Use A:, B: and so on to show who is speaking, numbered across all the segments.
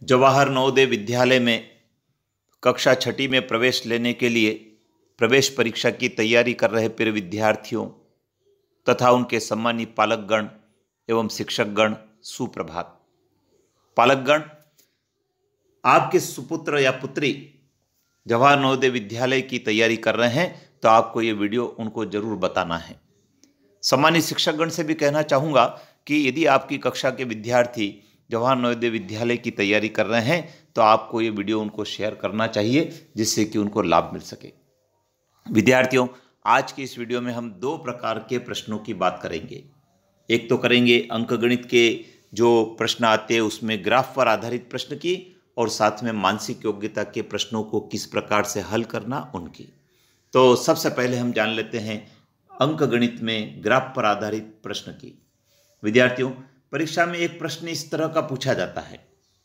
A: जवाहर नवोदय विद्यालय में कक्षा छठी में प्रवेश लेने के लिए प्रवेश परीक्षा की तैयारी कर रहे प्रिय विद्यार्थियों तथा उनके सम्मानित पालकगण एवं शिक्षकगण सुप्रभात। पालकगण, आपके सुपुत्र या पुत्री जवाहर नवोदय विद्यालय की तैयारी कर रहे हैं तो आपको ये वीडियो उनको जरूर बताना है। सम्मानित शिक्षकगण से भी कहना चाहूँगा कि यदि आपकी कक्षा के विद्यार्थी जवाहर नवोदय विद्यालय की तैयारी कर रहे हैं तो आपको ये वीडियो उनको शेयर करना चाहिए, जिससे कि उनको लाभ मिल सके। विद्यार्थियों, आज की इस वीडियो में हम दो प्रकार के प्रश्नों की बात करेंगे। एक तो करेंगे अंकगणित के जो प्रश्न आते हैं उसमें ग्राफ पर आधारित प्रश्न की, और साथ में मानसिक योग्यता के प्रश्नों को किस प्रकार से हल करना उनकी। तो सबसे पहले हम जान लेते हैं अंकगणित में ग्राफ पर आधारित प्रश्न की। विद्यार्थियों, परीक्षा में एक प्रश्न इस तरह का पूछा जाता है।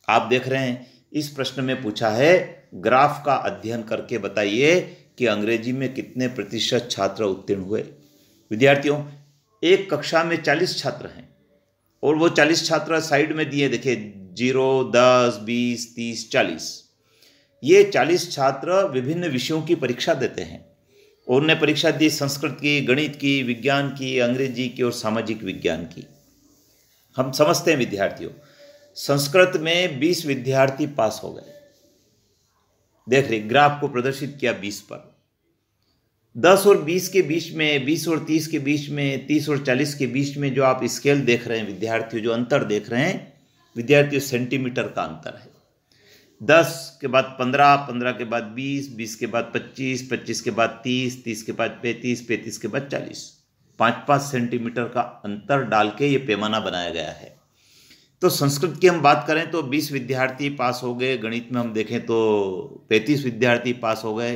A: आप देख रहे हैं, इस प्रश्न में पूछा है ग्राफ का अध्ययन करके बताइए कि अंग्रेजी में कितने प्रतिशत छात्र उत्तीर्ण हुए। विद्यार्थियों, एक कक्षा में 40 छात्र हैं और वो 40 छात्र साइड में दिए, देखिए 0, 10, 20, 30, 40। ये 40 छात्र विभिन्न विषयों की परीक्षा देते हैं। उन्होंने परीक्षा दी संस्कृत की, गणित की, विज्ञान की, अंग्रेजी की और सामाजिक विज्ञान की। हम समझते हैं विद्यार्थियों, संस्कृत में 20 विद्यार्थी पास हो गए। देख रहे, ग्राफ को प्रदर्शित किया 20 पर। 10 और 20 के बीच में, 20 और 30 के बीच में, 30 और 40 के बीच में जो आप स्केल देख रहे हैं विद्यार्थियों, जो अंतर देख रहे हैं विद्यार्थियों, सेंटीमीटर का अंतर है। 10 के बाद 15, 15 के बाद 20, 20 के बाद 25, 25 के बाद 30, 30 के बाद 35, 35 के बाद 40। 5-5 सेंटीमीटर का अंतर डाल के ये पैमाना बनाया गया है। तो संस्कृत की हम बात करें तो 20 विद्यार्थी पास हो गए, गणित में हम देखें तो 35 विद्यार्थी पास हो गए,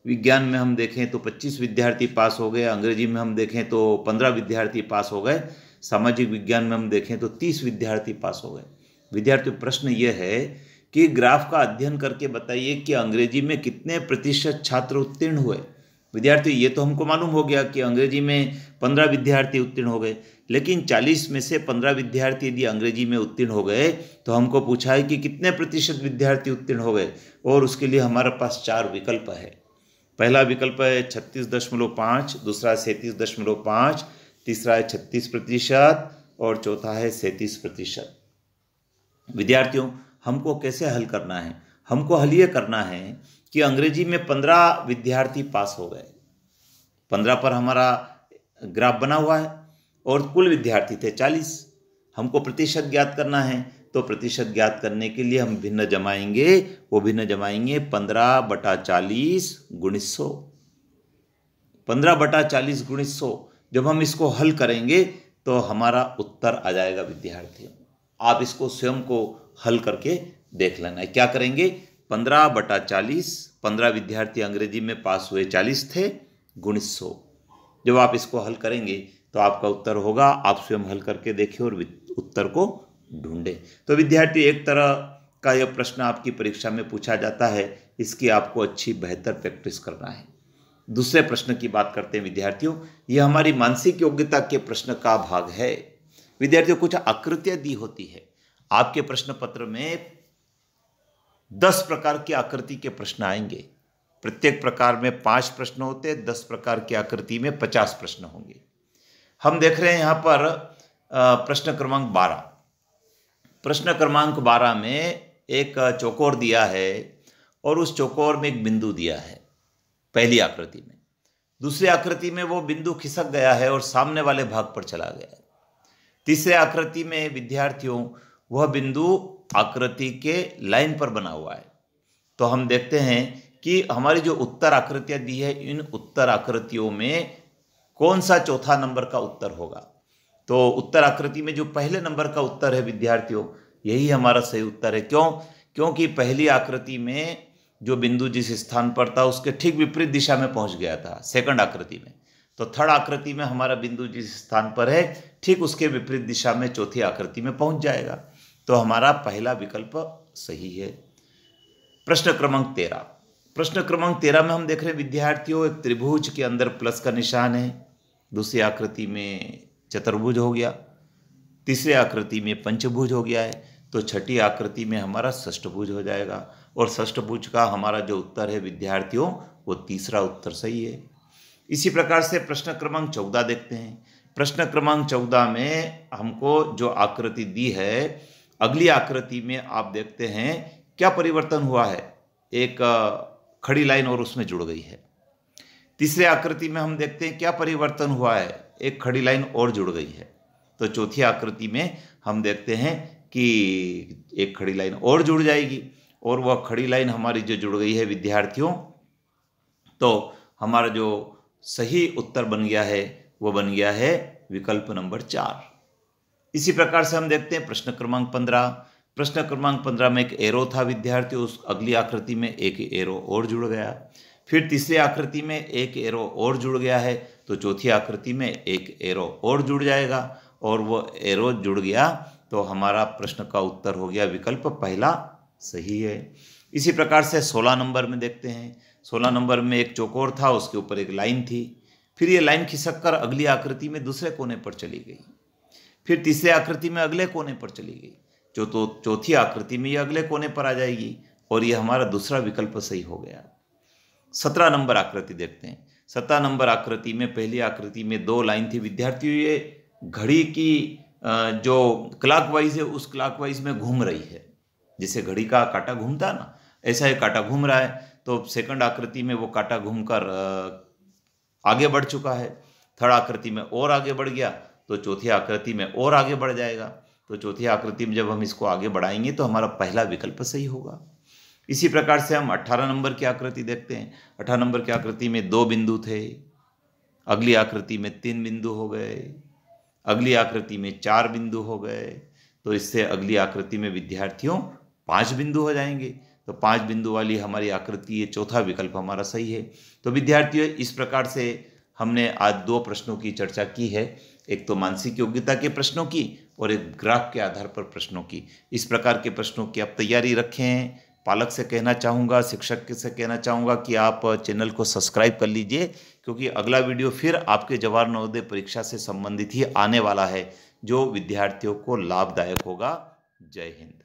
A: विज्ञान में हम देखें तो 25 विद्यार्थी पास हो गए, अंग्रेजी में हम देखें तो 15 विद्यार्थी पास हो गए, सामाजिक विज्ञान में हम देखें तो 30 विद्यार्थी पास हो गए। विद्यार्थियों, प्रश्न ये है कि ग्राफ का अध्ययन करके बताइए कि अंग्रेजी में कितने प्रतिशत छात्र उत्तीर्ण हुए। विद्यार्थी, ये तो हमको मालूम हो गया कि अंग्रेजी में 15 विद्यार्थी उत्तीर्ण हो गए, लेकिन 40 में से 15 विद्यार्थी यदि अंग्रेजी में उत्तीर्ण हो गए तो हमको पूछा है कि कितने प्रतिशत विद्यार्थी उत्तीर्ण हो गए, और उसके लिए हमारे पास 4 विकल्प है। पहला विकल्प है 36.5, दूसरा 37.5, तीसरा है 36% और चौथा है 37%। विद्यार्थियों, हमको कैसे हल करना है? हमको हल ये करना है कि अंग्रेजी में 15 विद्यार्थी पास हो गए, 15 पर हमारा ग्राफ बना हुआ है, और कुल विद्यार्थी थे 40। हमको प्रतिशत ज्ञात करना है, तो प्रतिशत ज्ञात करने के लिए हम भिन्न जमाएंगे। वो भिन्न जमाएंगे 15/40 गुणित 100। 15/40 गुणित 100 जब हम इसको हल करेंगे तो हमारा उत्तर आ जाएगा। विद्यार्थियों, आप इसको स्वयं को हल करके देख लेना है। क्या करेंगे? 15/40, 15 विद्यार्थी अंग्रेजी में पास हुए, 40 थे, गुणित 100। जब आप इसको हल करेंगे तो आपका उत्तर होगा। आप स्वयं हल करके देखिए और उत्तर को ढूंढे। तो विद्यार्थी, एक तरह का यह प्रश्न आपकी परीक्षा में पूछा जाता है, इसकी आपको अच्छी बेहतर प्रैक्टिस करना है। दूसरे प्रश्न की बात करते हैं विद्यार्थियों। यह हमारी मानसिक योग्यता के प्रश्न का भाग है। विद्यार्थियों, कुछ आकृतियां दी होती है आपके प्रश्न पत्र में। 10 प्रकार की आकृति के प्रश्न आएंगे। प्रत्येक प्रकार में 5 प्रश्न होते हैं। 10 प्रकार की आकृति में 50 प्रश्न होंगे। हम देख रहे हैं यहाँ पर प्रश्न क्रमांक 12। प्रश्न क्रमांक 12 में एक चौकोर दिया है और उस चौकोर में एक बिंदु दिया है पहली आकृति में। दूसरी आकृति में वो बिंदु खिसक गया है और सामने वाले भाग पर चला गया है। तीसरे आकृति में विद्यार्थियों, वह बिंदु आकृति के लाइन पर बना हुआ है। तो हम देखते हैं कि हमारी जो उत्तर आकृतियां दी है, इन उत्तर आकृतियों में कौन सा चौथा नंबर का उत्तर होगा। तो उत्तर आकृति में जो पहले नंबर का उत्तर है विद्यार्थियों, यही हमारा सही उत्तर है। क्यों? क्योंकि पहली आकृति में जो बिंदु जिस स्थान पर था उसके ठीक विपरीत दिशा में पहुंच गया था सेकंड आकृति में। तो थर्ड आकृति में हमारा बिंदु जिस स्थान पर है ठीक उसके विपरीत दिशा में चौथी आकृति में पहुंच जाएगा। तो हमारा पहला विकल्प सही है। प्रश्न क्रमांक 13। प्रश्न क्रमांक 13 में हम देख रहे हैं विद्यार्थियों, एक त्रिभुज के अंदर प्लस का निशान है, दूसरी आकृति में चतुर्भुज हो गया, तीसरी आकृति में पंचभुज हो गया है। तो छठी आकृति में हमारा षष्ठभुज हो जाएगा और षष्ठभुज का हमारा जो उत्तर है विद्यार्थियों वो तीसरा उत्तर सही है। इसी प्रकार से प्रश्न क्रमांक 14 देखते हैं। प्रश्न क्रमांक 14 में हमको जो आकृति दी है, अगली आकृति में आप देखते हैं क्या परिवर्तन हुआ है, एक खड़ी लाइन और उसमें जुड़ गई है। तीसरे आकृति में हम देखते हैं क्या परिवर्तन हुआ है, एक खड़ी लाइन और जुड़ गई है। तो चौथी आकृति में हम देखते हैं कि एक खड़ी लाइन और जुड़ जाएगी और वह खड़ी लाइन हमारी जो जुड़ गई है विद्यार्थियों, तो हमारा जो सही उत्तर बन गया है वो बन गया है विकल्प नंबर 4। इसी प्रकार से हम देखते हैं प्रश्न क्रमांक 15। प्रश्न क्रमांक 15 में एक एरो था विद्यार्थियों, उस अगली आकृति में एक एरो और जुड़ गया। फिर तीसरी आकृति में एक एरो और जुड़ गया है, तो चौथी आकृति में एक एरो और जुड़ जाएगा और वो एरो जुड़ गया तो हमारा प्रश्न का उत्तर हो गया विकल्प पहला सही है। इसी प्रकार से 16 नंबर में देखते हैं। 16 नंबर में एक चौकोर था, उसके ऊपर एक लाइन थी, फिर ये लाइन खिसक कर अगली आकृति में दूसरे कोने पर चली गई, फिर तीसरी आकृति में अगले कोने पर चली गई, तो चौथी आकृति में ये अगले कोने पर आ जाएगी और ये हमारा दूसरा विकल्प सही हो गया। 17 नंबर आकृति देखते हैं। 17 नंबर आकृति में पहली आकृति में 2 लाइन थी विद्यार्थियों, ये घड़ी की जो क्लॉकवाइज है उस क्लॉकवाइज में घूम रही है, जैसे घड़ी का कांटा घूमता ना, ऐसा ये कांटा घूम रहा है। तो सेकंड आकृति में वो कांटा घूमकर आगे बढ़ चुका है, थर्ड आकृति में और आगे बढ़ गया, तो चौथी आकृति में और आगे बढ़ जाएगा। तो चौथी आकृति में जब हम इसको आगे बढ़ाएंगे तो हमारा पहला विकल्प सही होगा। इसी प्रकार से हम 18 नंबर की आकृति देखते हैं। 18 नंबर की आकृति में 2 बिंदु थे, अगली आकृति में 3 बिंदु हो गए, अगली आकृति में 4 बिंदु हो गए, तो इससे अगली आकृति में विद्यार्थियों 5 बिंदु हो जाएंगे। तो 5 बिंदु वाली हमारी आकृति, ये चौथा विकल्प हमारा सही है। तो विद्यार्थियों इस प्रकार से हमने आज 2 प्रश्नों की चर्चा की है, एक तो मानसिक योग्यता के प्रश्नों की और एक ग्राफ के आधार पर प्रश्नों की। इस प्रकार के प्रश्नों की आप तैयारी रखें। पालक से कहना चाहूँगा, शिक्षक से कहना चाहूँगा कि आप चैनल को सब्सक्राइब कर लीजिए, क्योंकि अगला वीडियो फिर आपके जवाहर नवोदय परीक्षा से संबंधित ही आने वाला है, जो विद्यार्थियों को लाभदायक होगा। जय हिंद।